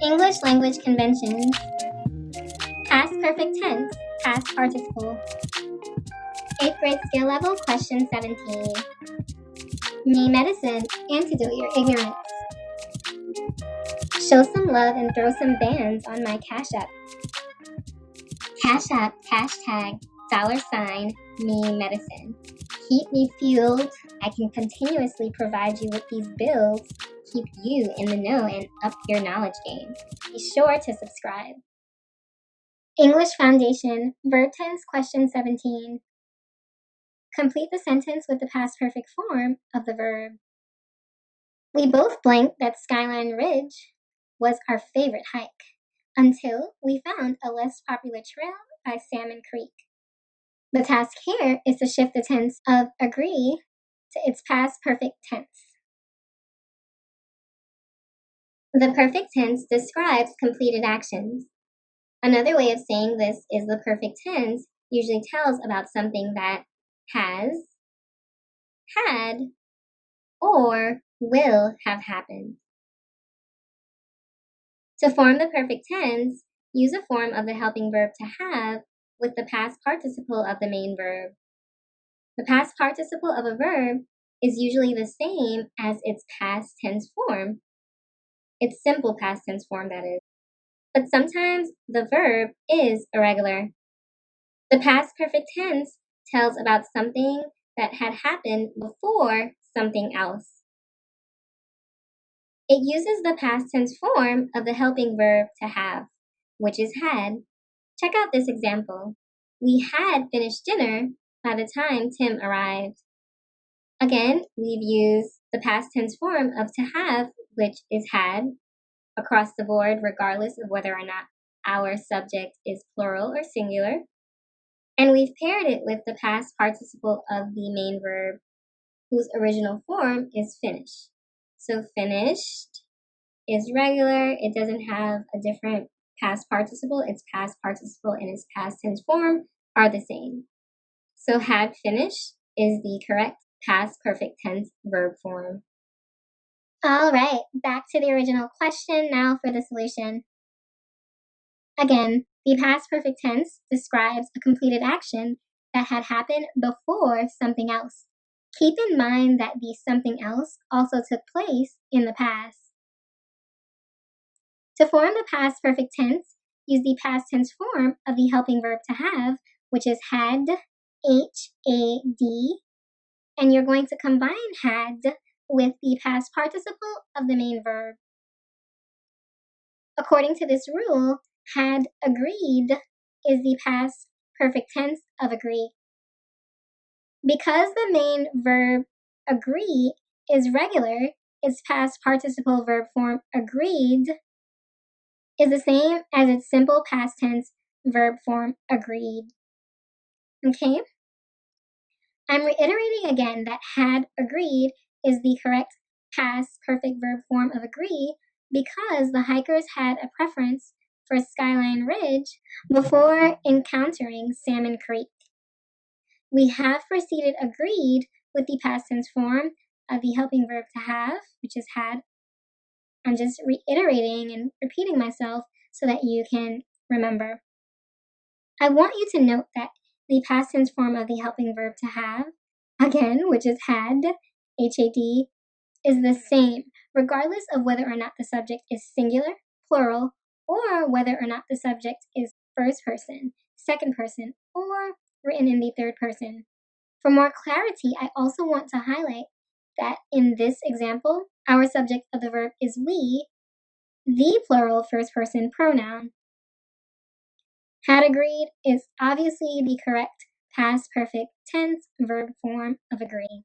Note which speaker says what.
Speaker 1: English language conventions. Past perfect tense, past participle. 8th grade skill level, question 17. Memedicine, antidote your ignorance. Show some love and throw some bands on my Cash App. Cash App, hashtag, $, memedicine. Keep me fueled. I can continuously provide you with these bills. Keep you in the know and up your knowledge game. Be sure to subscribe. English Foundation, verb tense, question 17. Complete the sentence with the past perfect form of the verb. We both blanked that Skyline Ridge was our favorite hike until we found a less popular trail by Salmon Creek. The task here is to shift the tense of agree to its past perfect tense. The perfect tense describes completed actions. Another way of saying this is the perfect tense usually tells about something that has, had, or will have happened. To form the perfect tense, use a form of the helping verb to have with the past participle of the main verb. The past participle of a verb is usually the same as its past tense form. Its simple past tense form, that is. But sometimes the verb is irregular. The past perfect tense tells about something that had happened before something else. It uses the past tense form of the helping verb to have, which is had. Check out this example. We had finished dinner by the time Tim arrived. Again, we've used the past tense form of to have, which is had, across the board, regardless of whether or not our subject is plural or singular. And we've paired it with the past participle of the main verb, whose original form is finished. So finished is regular. It doesn't have a different past participle. Its past participle and its past tense form are the same. So had finished is the correct past perfect tense verb form. All right, back to the original question now for the solution. Again, the past perfect tense describes a completed action that had happened before something else. Keep in mind that the something else also took place in the past. To form the past perfect tense, use the past tense form of the helping verb to have, which is had, H-A-D, and you're going to combine had with the past participle of the main verb. According to this rule, had agreed is the past perfect tense of agree. Because the main verb agree is regular, its past participle verb form agreed is the same as its simple past tense verb form agreed. Okay? I'm reiterating again that had agreed is the correct past perfect verb form of agree because the hikers had a preference for Skyline Ridge before encountering Salmon Creek. We have preceded agreed with the past tense form of the helping verb to have, which is had. I'm just reiterating and repeating myself so that you can remember. I want you to note that the past tense form of the helping verb to have, again, which is had, H-A-D, is the same, regardless of whether or not the subject is singular, plural, or whether or not the subject is first person, second person, or written in the third person. For more clarity, I also want to highlight that in this example, our subject of the verb is we, the plural first person pronoun. Had agreed is obviously the correct past perfect tense verb form of agree.